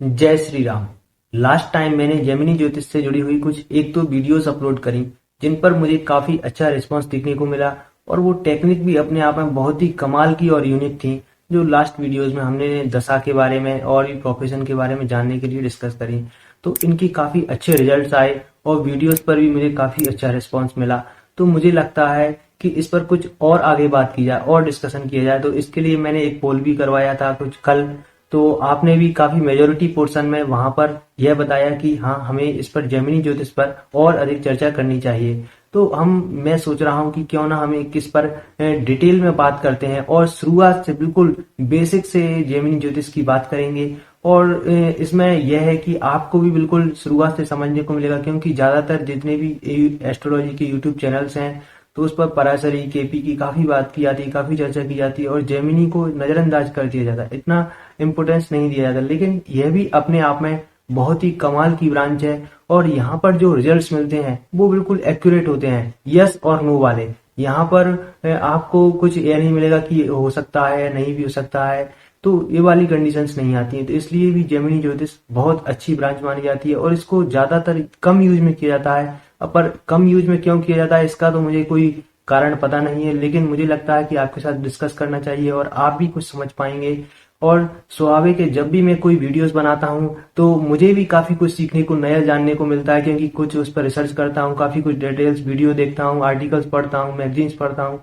जय Shri Ram. Last time मैंने Gemini ज्योतिष से जुड़ी हुई कुछ एक दो वीडियोस अपलोड करी जिन पर मुझे काफी अच्छा रिस्पांस देखने को मिला और वो टेक्निक भी अपने आप में बहुत ही कमाल की और यूनिक थी। जो लास्ट वीडियोस में हमने दशा के बारे में और भी प्रोफेशन के बारे में जानने के लिए डिस्कस करी, तो इनकी काफी अच्छे रिजल्ट्स आए और वीडियोस पर भी मुझे काफी अच्छा रिस्पांस मिला। तो मुझे लगता है कि इस पर कुछ और आगे बात की जाए और डिस्कशन किया जाए। तो इसके लिए मैंने एक पोल भी करवाया था कुछ कल। तो आपने भी काफी मेजोरिटी पोर्शन में वहां पर यह बताया कि हाँ, हमें इस पर जेमिनी ज्योतिष पर और अधिक चर्चा करनी चाहिए। तो मैं सोच रहा हूँ कि क्यों ना हम किस पर डिटेल में बात करते हैं और शुरुआत से बिल्कुल बेसिक से जेमिनी ज्योतिष की बात करेंगे। और इसमें यह है कि आपको भी बिल्कुल शुरुआत से समझने को मिलेगा, क्योंकि ज्यादातर जितने भी एस्ट्रोलॉजी के यूट्यूब चैनल्स हैं तो उस पर पराशरी केपी की काफी बात की जाती है, काफी चर्चा की जाती है और जेमिनी को नजरअंदाज कर दिया जाता है, इतना इम्पोर्टेंस नहीं दिया जाता। लेकिन यह भी अपने आप में बहुत ही कमाल की ब्रांच है और यहाँ पर जो रिजल्ट्स मिलते हैं वो बिल्कुल एक्यूरेट होते हैं, यस और नो वाले। यहाँ पर आपको कुछ यह नहीं मिलेगा कि हो सकता है, नहीं भी हो सकता है, तो ये वाली कंडीशंस नहीं आती हैं। तो इसलिए भी जेमिनी ज्योतिष बहुत अच्छी ब्रांच मानी जाती है और इसको ज्यादातर कम यूज में किया जाता है। पर कम यूज में क्यों किया जाता है इसका तो मुझे कोई कारण पता नहीं है, लेकिन मुझे लगता है कि आपके साथ डिस्कस करना चाहिए और आप भी कुछ समझ पाएंगे। और स्वाभाविक है, जब भी मैं कोई वीडियोस बनाता हूं तो मुझे भी काफी कुछ सीखने को, नया जानने को मिलता है, क्योंकि कुछ उस पर रिसर्च करता हूं, काफी कुछ डिटेल्स वीडियो देखता हूं, आर्टिकल्स पढ़ता हूं, मैगजीन्स पढ़ता हूं,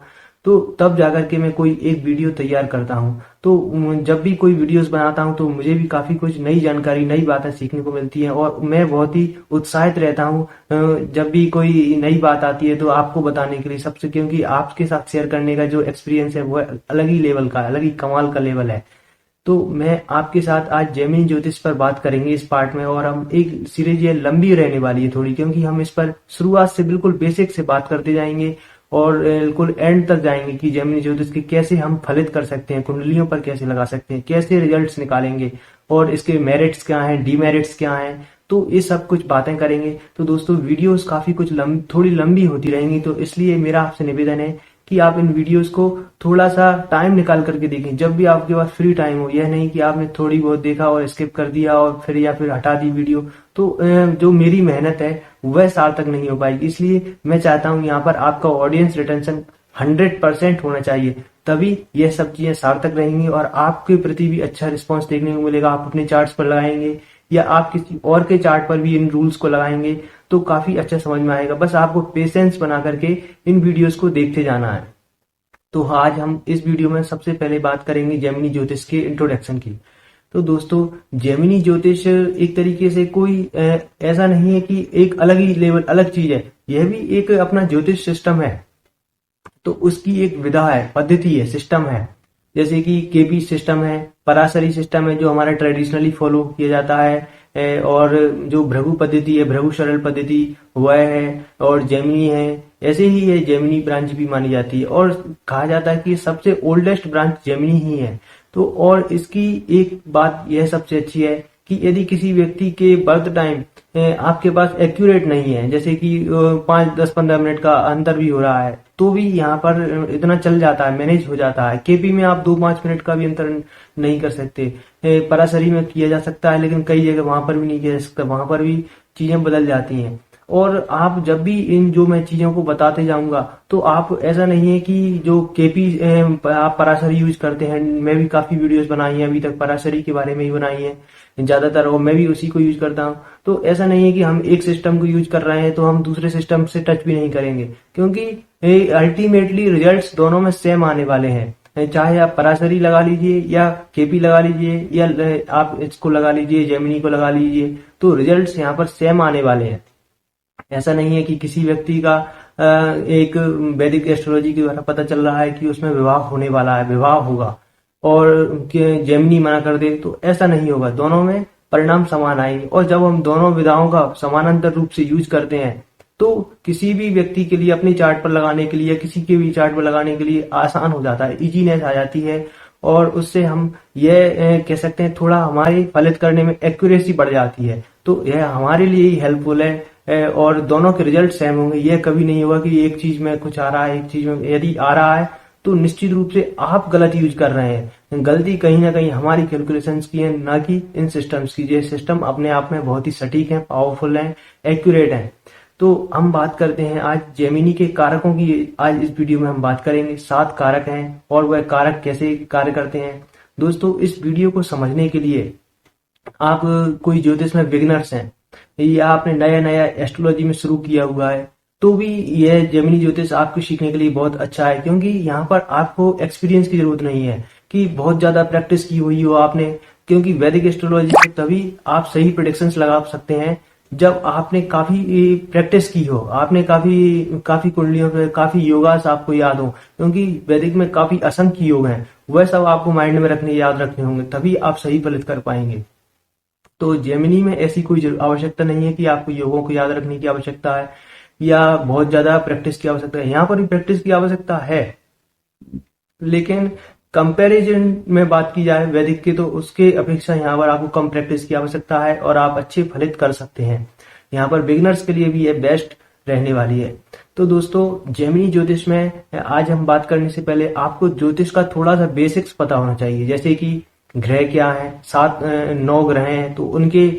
तो तब जाकर के मैं कोई एक वीडियो तैयार करता हूं। तो जब भी कोई वीडियोस बनाता हूं तो मुझे भी काफी कुछ नई जानकारी, नई बातें सीखने को मिलती हैं और मैं बहुत ही उत्साहित रहता हूं जब भी कोई नई बात आती है तो आपको बताने के लिए सबसे, क्योंकि आपके साथ शेयर करने का जो एक्सपीरियंस है वो अलग ही लेवल का, अलग ही कमाल का लेवल है। तो मैं आपके साथ आज जेमिनी ज्योतिष पर बात करेंगे इस पार्ट में, और हम एक सीरीज ये लंबी रहने वाली है थोड़ी, क्योंकि हम इस पर शुरुआत से बिल्कुल बेसिक से बात करते जाएंगे और बिल्कुल एंड तक जाएंगे कि जेमिनी ज्योतिष के कैसे हम फलित कर सकते हैं, कुंडलियों पर कैसे लगा सकते हैं, कैसे रिजल्ट्स निकालेंगे और इसके मेरिट्स क्या हैं, डीमेरिट्स क्या हैं। तो ये सब कुछ बातें करेंगे। तो दोस्तों, वीडियोस काफी कुछ थोड़ी लंबी होती रहेंगी, तो इसलिए मेरा आपसे निवेदन है कि आप इन वीडियोस को थोड़ा सा टाइम निकाल करके देखें, जब भी आपके पास फ्री टाइम हो। यह नहीं कि आपने थोड़ी बहुत देखा और स्किप कर दिया और फिर या फिर हटा दी वीडियो, तो जो मेरी मेहनत है वह सार्थक नहीं हो पाएगी। इसलिए मैं चाहता हूं यहाँ पर आपका ऑडियंस रिटेंशन 100% होना चाहिए, तभी यह सब चीजें सार्थक रहेंगी और आपके प्रति भी अच्छा रिस्पॉन्स देखने को मिलेगा। आप अपने चार्ट्स पर लगाएंगे या आप किसी और के चार्ट पर भी इन रूल्स को लगाएंगे तो काफी अच्छा समझ में आएगा। बस आपको पेशेंस बना करके इन वीडियोस को देखते जाना है। तो आज हम इस वीडियो में सबसे पहले बात करेंगे जेमिनी ज्योतिष के इंट्रोडक्शन की। तो दोस्तों, जेमिनी ज्योतिष एक तरीके से कोई ऐसा नहीं है कि एक अलग ही लेवल, अलग चीज है, यह भी एक अपना ज्योतिष सिस्टम है। तो उसकी एक विधा है, पद्धति है, सिस्टम है। जैसे कि केपी सिस्टम है, पराशरी सिस्टम है जो हमारा ट्रेडिशनली फॉलो किया जाता है, और जो भृगु पद्धति है, भृगु सरल पद्धति वह है, और जेमिनी है। ऐसे ही ये जेमिनी ब्रांच भी मानी जाती है और कहा जाता है कि सबसे ओल्डेस्ट ब्रांच जेमिनी ही है। तो और इसकी एक बात यह सबसे अच्छी है कि यदि किसी व्यक्ति के बर्थ टाइम आपके पास एक्यूरेट नहीं है, जैसे कि 5, 10, 15 मिनट का अंतर भी हो रहा है, तो भी यहाँ पर इतना चल जाता है, मैनेज हो जाता है। केपी में आप 2, 5 मिनट का भी अंतर नहीं कर सकते। पराशरी में किया जा सकता है, लेकिन कई जगह वहां पर भी नहीं किया जा सकता, वहां पर भी चीजें बदल जाती हैं। और आप जब भी इन जो मैं चीजों को बताते जाऊंगा तो आप, ऐसा नहीं है कि जो केपी आप पराशरी यूज करते हैं, मैं भी काफी वीडियोस बनाई हैं अभी तक, पराशरी के बारे में ही बनाई है ज्यादातर, और मैं भी उसी को यूज करता हूँ। तो ऐसा नहीं है कि हम एक सिस्टम को यूज कर रहे हैं तो हम दूसरे सिस्टम से टच भी नहीं करेंगे, क्योंकि अल्टीमेटली रिजल्ट्स दोनों में सेम आने वाले हैं। चाहे आप पराशरी लगा लीजिए या केपी लगा लीजिए या आप इसको लगा लीजिए, जेमिनी को लगा लीजिए, तो रिजल्ट्स यहाँ पर सेम आने वाले हैं। ऐसा नहीं है कि किसी व्यक्ति का एक वैदिक एस्ट्रोलॉजी के द्वारा पता चल रहा है कि उसमें विवाह होने वाला है, विवाह होगा, और जेमिनी मना कर दे, तो ऐसा नहीं होगा। दोनों में परिणाम समान आएंगे और जब हम दोनों विधाओं का समानांतर रूप से यूज करते हैं तो किसी भी व्यक्ति के लिए अपने चार्ट पर लगाने के लिए या किसी के भी चार्ट पर लगाने के लिए आसान हो जाता है, इजीनेस आ जाती है, और उससे हम ये कह सकते हैं थोड़ा हमारे फलित करने में एक्यूरेसी बढ़ जाती है। तो यह हमारे लिए ही हेल्पफुल है और दोनों के रिजल्ट सेम होंगे। यह कभी नहीं होगा कि एक चीज में कुछ आ रहा है, एक चीज में यदि आ रहा है तो निश्चित रूप से आप गलत यूज कर रहे हैं। गलती कहीं ना कहीं हमारी कैलकुलेशंस की है, ना कि इन सिस्टम्स की। ये सिस्टम अपने आप में बहुत ही सटीक है, पावरफुल है, एक्यूरेट है। तो हम बात करते हैं आज जेमिनी के कारकों की। आज इस वीडियो में हम बात करेंगे 7 कारक हैं और वह कारक कैसे कार्य करते हैं। दोस्तों, इस वीडियो को समझने के लिए आप कोई ज्योतिष में बिगिनर्स हैं या आपने नया नया एस्ट्रोलॉजी में शुरू किया हुआ है, तो भी यह जेमिनी ज्योतिष आपको सीखने के लिए बहुत अच्छा है, क्योंकि यहाँ पर आपको एक्सपीरियंस की जरूरत नहीं है कि बहुत ज्यादा प्रैक्टिस की हुई हो आपने। क्योंकि वैदिक एस्ट्रोलॉजी में तभी आप सही प्रेडिक्शंस लगा सकते हैं जब आपने काफी प्रैक्टिस की हो, आपने काफी काफी कुंडलियों पे काफी योगास आपको याद हो। क्योंकि वैदिक में काफी असंख्य योग हैं, वह सब आपको माइंड में रखने याद रखने होंगे, तभी आप सही फलित कर पाएंगे। तो जेमिनी में ऐसी कोई आवश्यकता नहीं है कि आपको योगों को याद रखने की आवश्यकता है या बहुत ज्यादा प्रैक्टिस की आवश्यकता है। यहाँ पर भी प्रैक्टिस की आवश्यकता है, लेकिन कंपैरिजन में बात की जाए वैदिक के, तो उसके अपेक्षा यहाँ पर आपको कम प्रैक्टिस की आवश्यकता है और आप अच्छे फलित कर सकते हैं। यहाँ पर बिगिनर्स के लिए भी ये बेस्ट रहने वाली है। तो दोस्तों, जेमिनी ज्योतिष में आज हम बात करने से पहले आपको ज्योतिष का थोड़ा सा बेसिक्स पता होना चाहिए। जैसे कि ग्रह क्या है, 9 ग्रह हैं तो उनके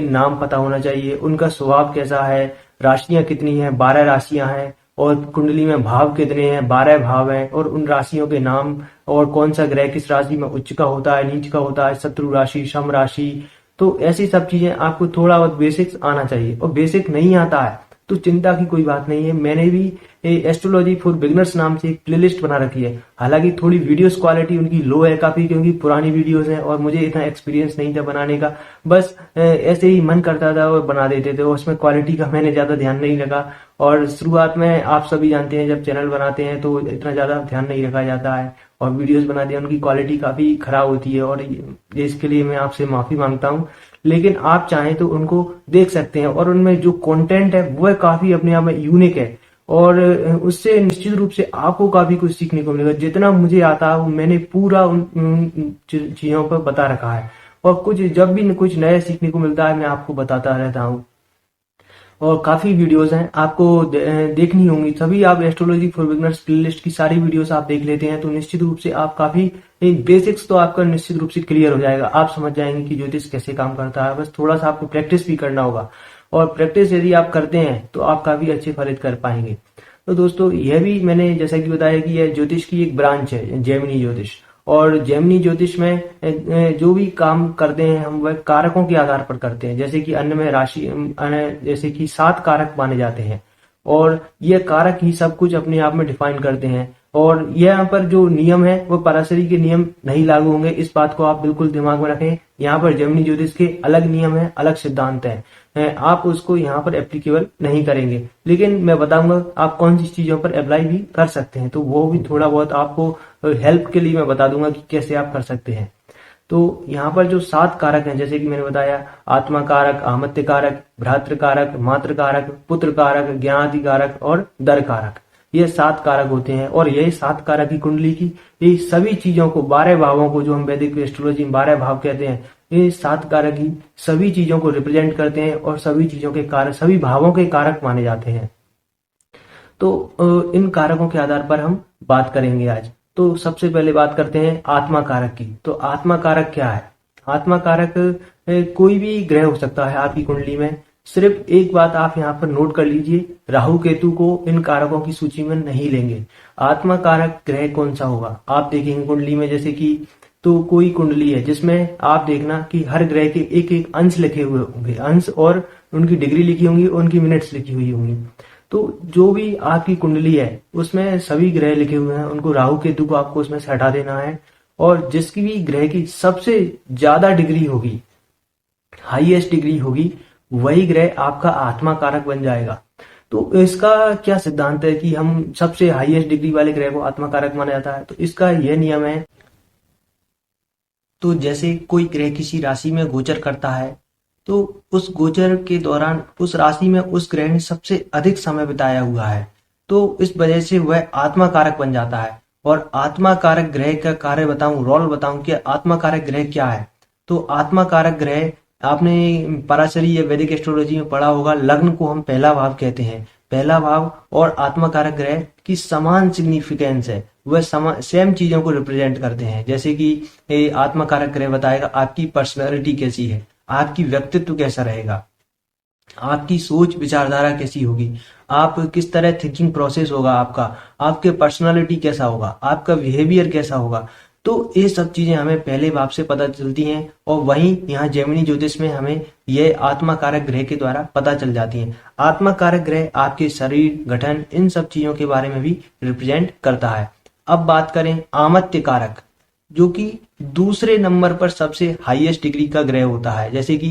नाम पता होना चाहिए, उनका स्वभाव कैसा है, राशियां कितनी हैं, 12 राशियां हैं, और कुंडली में भाव कितने हैं, 12 भाव हैं, और उन राशियों के नाम, और कौन सा ग्रह किस राशि में उच्च का होता है, नीच का होता है, शत्रु राशि, सम राशि। तो ऐसी सब चीजें आपको थोड़ा बहुत बेसिक्स आना चाहिए। और बेसिक नहीं आता है तो चिंता की कोई बात नहीं है, मैंने भी एस्ट्रोलॉजी फॉर बिगिनर्स नाम से एक प्लेलिस्ट बना रखी है। हालांकि थोड़ी वीडियोस क्वालिटी उनकी लो है काफी, क्योंकि पुरानी वीडियोस हैं और मुझे इतना एक्सपीरियंस नहीं था बनाने का। बस ऐसे ही मन करता था और बना देते थे, उसमें क्वालिटी का मैंने ज्यादा ध्यान नहीं रखा। और शुरुआत में आप सभी जानते हैं जब चैनल बनाते हैं तो इतना ज्यादा ध्यान नहीं रखा जाता है, और वीडियोस बनाते हैं उनकी क्वालिटी काफी खराब होती है, और इसके लिए मैं आपसे माफी मांगता हूँ। लेकिन आप चाहें तो उनको देख सकते हैं, और उनमें जो कंटेंट है वह काफी अपने आप में यूनिक है, और उससे निश्चित रूप से आपको काफी कुछ सीखने को मिलेगा। जितना मुझे आता है मैंने पूरा उन चीजों पर बता रखा है, और कुछ जब भी कुछ नया सीखने को मिलता है मैं आपको बताता रहता हूँ। और काफी वीडियोस हैं आपको देखनी होंगी। सभी आप एस्ट्रोलॉजी फॉर बिगिनर्स प्लेलिस्ट की सारी वीडियोस आप देख लेते हैं तो निश्चित रूप से आप काफी बेसिक्स तो आपका निश्चित रूप से क्लियर हो जाएगा। आप समझ जाएंगे कि ज्योतिष कैसे काम करता है। बस थोड़ा सा आपको प्रैक्टिस भी करना होगा, और प्रैक्टिस यदि आप करते हैं तो आप काफी अच्छे फलित कर पाएंगे। तो दोस्तों, यह भी मैंने जैसा कि बताया कि यह ज्योतिष की एक ब्रांच है, जेमिनी ज्योतिष। और जेमिनी ज्योतिष में जो भी काम करते हैं हम वह कारकों के आधार पर करते हैं। जैसे कि अन्य में राशि जैसे कि 7 कारक माने जाते हैं, और यह कारक ही सब कुछ अपने आप में डिफाइन करते हैं। और यहाँ पर जो नियम है वो पराशरी के नियम नहीं लागू होंगे, इस बात को आप बिल्कुल दिमाग में रखें। यहाँ पर जेमिनी ज्योतिष के अलग नियम है, अलग सिद्धांत है, आप उसको यहाँ पर एप्लीकेबल नहीं करेंगे। लेकिन मैं बताऊंगा आप कौन सी चीजों पर अप्लाई भी कर सकते हैं, तो वो भी थोड़ा बहुत आपको हेल्प के लिए मैं बता दूंगा कि कैसे आप कर सकते हैं। तो यहाँ पर जो 7 कारक हैं, जैसे कि मैंने बताया, आत्मा कारक, आहमत्य कारक, भ्रातृ कारक, मातृ कारक, पुत्र कारक, ज्ञानादि कारक और दर कारक, ये 7 कारक होते हैं। और यही 7 कारक की कुंडली की ये सभी चीजों को, 12 भावों को, जो हम वैदिक एस्ट्रोलॉजी में 12 भाव कहते हैं, ये 7 कारक ही सभी चीजों को रिप्रेजेंट करते हैं, और सभी चीजों के कारक, सभी भावों के कारक माने जाते हैं। तो इन कारकों के आधार पर हम बात करेंगे आज। तो सबसे पहले बात करते हैं आत्मा कारक की। तो आत्मा कारक क्या है? आत्मा कारक कोई भी ग्रह हो सकता है आपकी कुंडली में। सिर्फ एक बात आप यहाँ पर नोट कर लीजिए, राहु केतु को इन कारकों की सूची में नहीं लेंगे। आत्मा कारक ग्रह कौन सा होगा? आप देखेंगे कुंडली में, जैसे कि तो कोई कुंडली है जिसमें आप देखना कि हर ग्रह के एक एक अंश लिखे हुए होंगे, अंश, और उनकी डिग्री लिखी होंगी, उनकी मिनट्स लिखी हुई होंगी। तो जो भी आपकी कुंडली है उसमें सभी ग्रह लिखे हुए हैं, उनको राहु केतु को आपको उसमें से हटा देना है। और जिसकी भी ग्रह की सबसे ज्यादा डिग्री होगी, हाईएस्ट डिग्री होगी, वही ग्रह आपका आत्मा कारक बन जाएगा। तो इसका क्या सिद्धांत है कि हम सबसे हाईएस्ट डिग्री वाले ग्रह को आत्मा कारक माना जाता है? तो इसका यह नियम है, तो जैसे कोई ग्रह किसी राशि में गोचर करता है तो उस गोचर के दौरान उस राशि में उस ग्रह ने सबसे अधिक समय बिताया हुआ है, तो इस वजह से वह आत्मा कारक बन जाता है। और आत्मा कारक ग्रह का कार्य बताऊं, रोल बताऊं कि आत्मा कारक ग्रह क्या है। तो आत्मा कारक ग्रह आपने पराशरी या वैदिक एस्ट्रोलॉजी में पढ़ा होगा, लग्न को हम पहला भाव कहते हैं। पहला भाव और आत्मा कारक ग्रह की समान सिग्निफिकेंस है, वह सेम चीजों को रिप्रेजेंट करते हैं। जैसे कि आत्मा कारक ग्रह बताएगा आपकी पर्सनैलिटी कैसी है, आपकी व्यक्तित्व कैसा रहेगा, आपकी सोच विचारधारा कैसी होगी, आप किस तरह थिंकिंग प्रोसेस होगा आपका, आपके पर्सनालिटी कैसा होगा, आपका बिहेवियर कैसा होगा। तो ये सब चीजें हमें पहले भाव से पता चलती हैं और वहीं यहाँ जेमिनी ज्योतिष में हमें ये आत्मा कारक ग्रह के द्वारा पता चल जाती हैं। आत्मा कारक ग्रह आपके शरीर गठन इन सब चीजों के बारे में भी रिप्रेजेंट करता है। अब बात करें आमत्य कारक, जो कि दूसरे नंबर पर सबसे हाईएस्ट डिग्री का ग्रह होता है। जैसे कि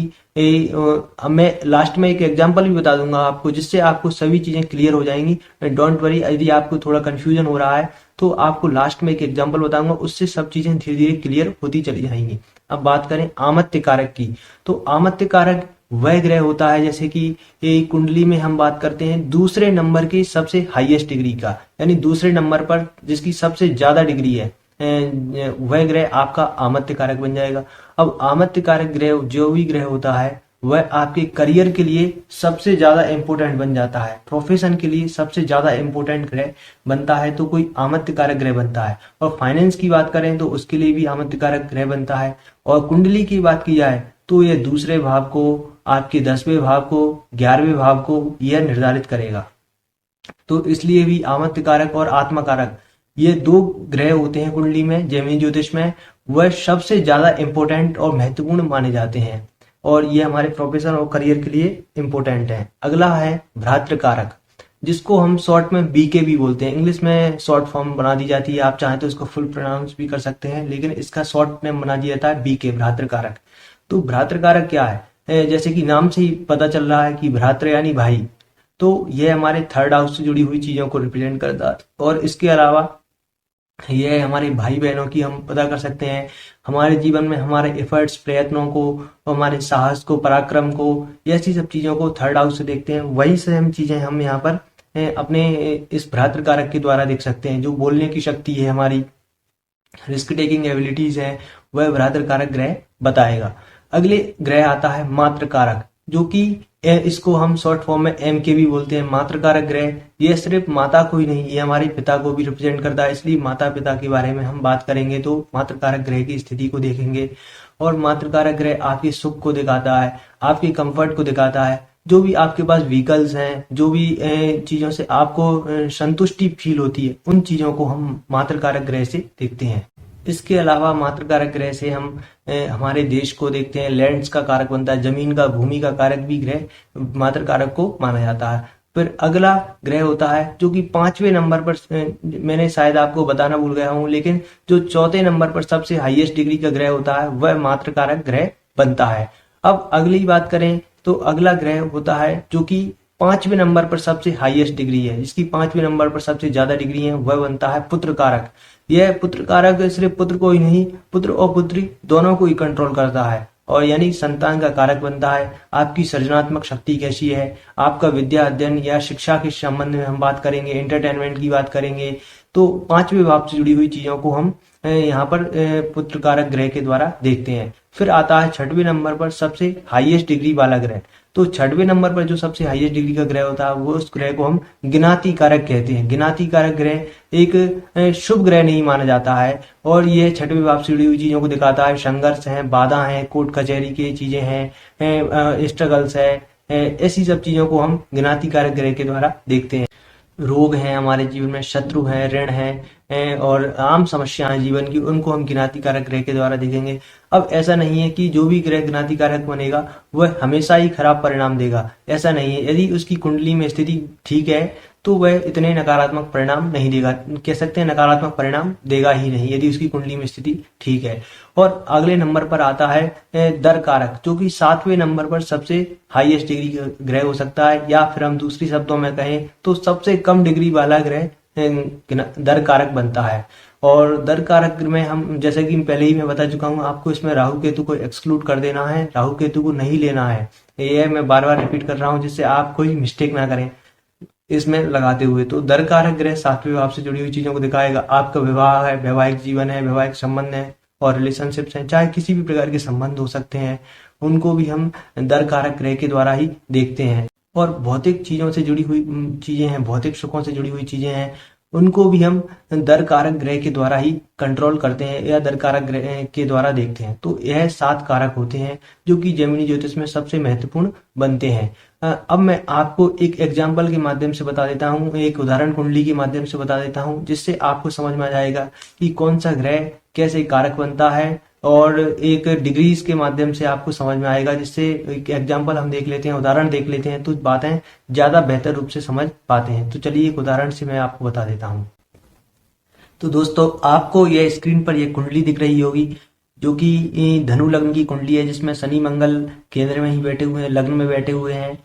मैं लास्ट में एक एग्जांपल भी बता दूंगा आपको, जिससे आपको सभी चीजें क्लियर हो जाएंगी। डोंट वरी, यदि आपको थोड़ा कंफ्यूजन हो रहा है तो आपको लास्ट में एक एग्जांपल बताऊंगा, उससे सब चीजें धीरे धीरे क्लियर होती चली जाएंगी। अब बात करें आमत्य कारक की, तो आमत्य कारक वह ग्रह होता है, जैसे कि कुंडली में हम बात करते हैं दूसरे नंबर की सबसे हाईएस्ट डिग्री का, यानी दूसरे नंबर पर जिसकी सबसे ज्यादा डिग्री है, वह ग्रह आपका आमत्य कारक बन जाएगा। अब आमत्य कारक ग्रह जो भी ग्रह होता है वह आपके करियर के लिए सबसे ज्यादा इंपॉर्टेंट बन जाता है, प्रोफेशन के लिए सबसे ज्यादा इंपॉर्टेंट ग्रह बनता है तो कोई आमत्य कारक ग्रह बनता है। और फाइनेंस की बात करें तो उसके लिए भी आमत्य कारक ग्रह बनता है। और कुंडली की बात की जाए तो यह दूसरे भाव को, आपके 10वें भाव को, 11वें भाव को यह निर्धारित करेगा। तो इसलिए भी आमत्य कारक और आत्मा कारक ये दो ग्रह होते हैं कुंडली में, जेमिनी ज्योतिष में, वह सबसे ज्यादा इंपॉर्टेंट और महत्वपूर्ण माने जाते हैं और ये हमारे प्रोफेशन और करियर के लिए इंपॉर्टेंट है। अगला है भ्रातृ कारक, जिसको हम शॉर्ट में बीके भी बोलते हैं। इंग्लिश में शॉर्ट फॉर्म बना दी जाती है, आप चाहें तो इसको फुल प्रोनाउंस भी कर सकते हैं, लेकिन इसका शॉर्ट नेम बना दिया जाता है बीके, भ्रातृ कारक। तो भ्रातृ कारक क्या है? जैसे कि नाम से ही पता चल रहा है कि भ्रातृ यानी भाई, तो यह हमारे थर्ड हाउस से जुड़ी हुई चीजों को रिप्रेजेंट करता है। और इसके अलावा यह हमारे भाई बहनों की हम पता कर सकते हैं, हमारे जीवन में हमारे एफर्ट्स, प्रयत्नों को, हमारे साहस को, पराक्रम को, ऐसी सब चीजों को थर्ड हाउस से देखते हैं। वही सेम चीजें हम यहाँ पर अपने इस भ्रातृ कारक के द्वारा देख सकते हैं। जो बोलने की शक्ति है, हमारी रिस्क टेकिंग एबिलिटीज है, वह भ्रातृ कारक ग्रह बताएगा। अगले ग्रह आता है मातृ कारक, जो कि इसको हम शॉर्ट फॉर्म में एम के भी बोलते हैं। मातृ कारक ग्रह ये सिर्फ माता को ही नहीं, ये हमारे पिता को भी रिप्रेजेंट करता है, इसलिए माता पिता के बारे में हम बात करेंगे तो मातृ कारक ग्रह की स्थिति को देखेंगे। और मातृ कारक ग्रह आपके सुख को दिखाता है, आपके कंफर्ट को दिखाता है। जो भी आपके पास व्हीकल्स हैं, जो भी चीजों से आपको संतुष्टि फील होती है, उन चीजों को हम मातृ कारक ग्रह से देखते हैं। इसके अलावा मातृ कारक ग्रह से हम हमारे देश को देखते हैं, लैंड्स का कारक बनता है, जमीन का, भूमि का कारक भी ग्रह मातृ कारक को माना जाता है। फिर अगला ग्रह होता है जो कि 5वें नंबर पर, मैंने शायद आपको बताना भूल गया हूं, लेकिन जो 4थे नंबर पर सबसे हाईएस्ट डिग्री का ग्रह होता है वह मातृ कारक ग्रह बनता है। अब अगली बात करें तो अगला ग्रह होता है जो कि 5वें नंबर पर सबसे हाईएस्ट डिग्री है, जिसकी 5वें नंबर पर सबसे ज्यादा डिग्री है, वह बनता है पुत्र कारक। यह पुत्र कारक सिर्फ पुत्र को ही नहीं, पुत्र और पुत्री दोनों को ही कंट्रोल करता है और यानी संतान का कारक बनता है। आपकी सृजनात्मक शक्ति कैसी है, आपका विद्या अध्ययन या शिक्षा के संबंध में हम बात करेंगे, एंटरटेनमेंट की बात करेंगे, तो 5वें भाव से जुड़ी हुई चीजों को हम यहाँ पर पुत्र कारक ग्रह के द्वारा देखते हैं। फिर आता है 6वें नंबर पर सबसे हाईएस्ट डिग्री वाला ग्रह। तो 6वें नंबर पर जो सबसे हाईएस्ट डिग्री का ग्रह होता है वो उस ग्रह को हम गिनाती कारक कहते हैं। गिनाती कारक ग्रह एक शुभ ग्रह नहीं माना जाता है और ये 6वें भाव से जुड़ी हुई चीजों को दिखाता है। संघर्ष है, बाधा है, कोर्ट कचहरी की चीजें हैं, स्ट्रगल्स है, ऐसी सब चीजों को हम गिनाती कारक ग्रह के द्वारा देखते हैं। रोग हैं हमारे जीवन में, शत्रु हैं, ऋण हैं और आम समस्याएं जीवन की, उनको हम गिनाती कारक ग्रह के द्वारा देखेंगे। अब ऐसा नहीं है कि जो भी ग्रह गिनाती कारक बनेगा वह हमेशा ही खराब परिणाम देगा, ऐसा नहीं है। यदि उसकी कुंडली में स्थिति ठीक है तो वह इतने नकारात्मक परिणाम नहीं देगा, कह सकते हैं नकारात्मक परिणाम देगा ही नहीं यदि उसकी कुंडली में स्थिति ठीक है। और अगले नंबर पर आता है दर कारक, जो कि 7वें नंबर पर सबसे हाईएस्ट डिग्री का ग्रह हो सकता है, या फिर हम दूसरी शब्दों में कहें तो सबसे कम डिग्री वाला ग्रह दर कारक बनता है। और दर कारक में हम, जैसे कि पहले ही मैं बता चुका हूँ आपको, इसमें राहु केतु को एक्सक्लूड कर देना है, राहु केतु को नहीं लेना है। ये मैं बार बार रिपीट कर रहा हूँ जिससे आप कोई मिस्टेक ना करें इसमें लगाते हुए। तो दर कारक ग्रह 7वें भाव से जुड़ी हुई चीजों को दिखाएगा। आपका विवाह है, वैवाहिक जीवन है, वैवाहिक संबंध है और रिलेशनशिप्स हैं, चाहे किसी भी प्रकार के संबंध हो सकते हैं, उनको भी हम दर कारक ग्रह के द्वारा ही देखते हैं। और भौतिक चीजों से जुड़ी हुई चीजें हैं, भौतिक सुखों से जुड़ी हुई चीजें हैं, उनको भी हम दर कारक ग्रह के द्वारा ही कंट्रोल करते हैं या दर कारक ग्रह के द्वारा देखते हैं। तो यह 7 कारक होते हैं जो कि जेमिनी ज्योतिष में सबसे महत्वपूर्ण बनते हैं। अब मैं आपको एक एग्जाम्पल के माध्यम से बता देता हूँ, एक उदाहरण कुंडली के माध्यम से बता देता हूँ, जिससे आपको समझ में आ जाएगा कि कौन सा ग्रह कैसे कारक बनता है, और एक डिग्रीज के माध्यम से आपको समझ में आएगा, जिससे एक एग्जाम्पल हम देख लेते हैं, उदाहरण देख लेते हैं, तो बातें ज्यादा बेहतर रूप से समझ पाते हैं। तो चलिए एक उदाहरण से मैं आपको बता देता हूँ। तो दोस्तों, आपको यह स्क्रीन पर यह कुंडली दिख रही होगी, जो कि धनु लग्न की कुंडली है, जिसमें शनि मंगल केंद्र में ही बैठे हुए हैं, लग्न में बैठे हुए हैं।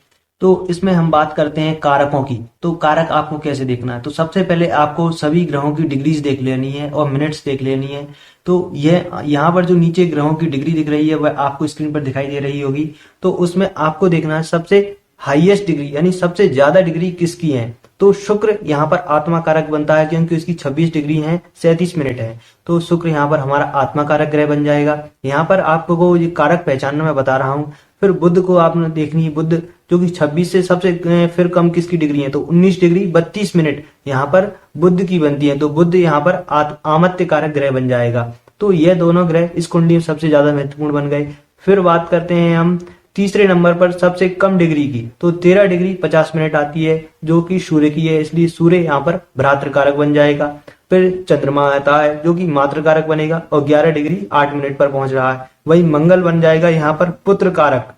तो इसमें हम बात करते हैं कारकों की। तो कारक आपको कैसे देखना है, तो सबसे पहले आपको सभी ग्रहों की डिग्रीज देख लेनी है और मिनट्स देख लेनी है। तो यह यहाँ पर जो नीचे ग्रहों की डिग्री दिख रही है वह आपको स्क्रीन पर दिखाई दे रही होगी। तो उसमें आपको देखना है सबसे हाईएस्ट डिग्री, यानी सबसे ज्यादा डिग्री किसकी है। तो शुक्र यहाँ पर आत्मा कारक बनता है, क्योंकि इसकी 26 डिग्री है, 37 मिनट है। तो शुक्र यहाँ पर हमारा आत्मा कारक ग्रह बन जाएगा। यहाँ पर आपको ये कारक पहचानना मैं बता रहा हूँ। फिर बुध को आपने देखनी है, बुध जो कि 26 से सबसे फिर कम किसकी डिग्री है, तो 19 डिग्री 32 मिनट यहाँ पर बुध की बनती है। तो बुध यहाँ पर आमत्य कारक ग्रह बन जाएगा। तो ये दोनों ग्रह इस कुंडली में सबसे ज्यादा महत्वपूर्ण बन गए। फिर बात करते हैं हम तीसरे नंबर पर सबसे कम डिग्री की। तो 13 डिग्री 50 मिनट आती है, जो कि सूर्य की है, इसलिए सूर्य यहाँ पर भ्रातृ कारक बन जाएगा। फिर चंद्रमा आता है जो कि मातृ कारक बनेगा और 11 डिग्री 8 मिनट पर पहुंच रहा है। वही मंगल बन जाएगा यहाँ पर पुत्र कारक,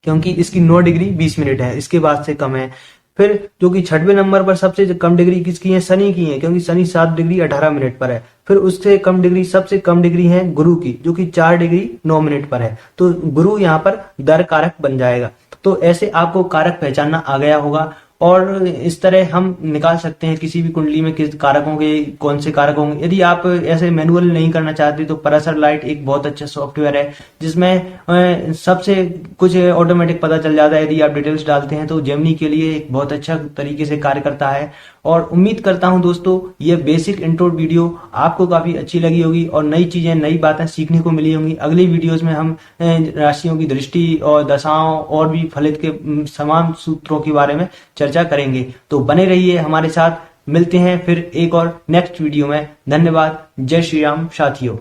क्योंकि इसकी 9 डिग्री 20 मिनट है, इसके बाद से कम है। फिर जो कि 6वें नंबर पर सबसे कम डिग्री किसकी है, शनि की है, क्योंकि शनि 7 डिग्री 18 मिनट पर है। फिर उससे कम डिग्री, सबसे कम डिग्री है गुरु की, जो कि 4 डिग्री 9 मिनट पर है। तो गुरु यहाँ पर दर कारक बन जाएगा। तो ऐसे आपको कारक पहचानना आ गया होगा, और इस तरह हम निकाल सकते हैं किसी भी कुंडली में किस कारकों के कौन से कारक होंगे। यदि आप ऐसे मैनुअल नहीं करना चाहते तो पराशर लाइट एक बहुत अच्छा सॉफ्टवेयर है, जिसमें सबसे कुछ ऑटोमेटिक पता चल जाता है यदि आप डिटेल्स डालते हैं। तो जेमिनी के लिए एक बहुत अच्छा तरीके से कार्य करता है। और उम्मीद करता हूं दोस्तों ये बेसिक इंट्रो वीडियो आपको काफी अच्छी लगी होगी और नई चीजें, नई बातें सीखने को मिली होंगी। अगली वीडियोस में हम राशियों की दृष्टि और दशाओं और भी फलित के समान सूत्रों के बारे में चर्चा करेंगे। तो बने रहिए हमारे साथ, मिलते हैं फिर एक और नेक्स्ट वीडियो में। धन्यवाद। जय श्री राम साथियों।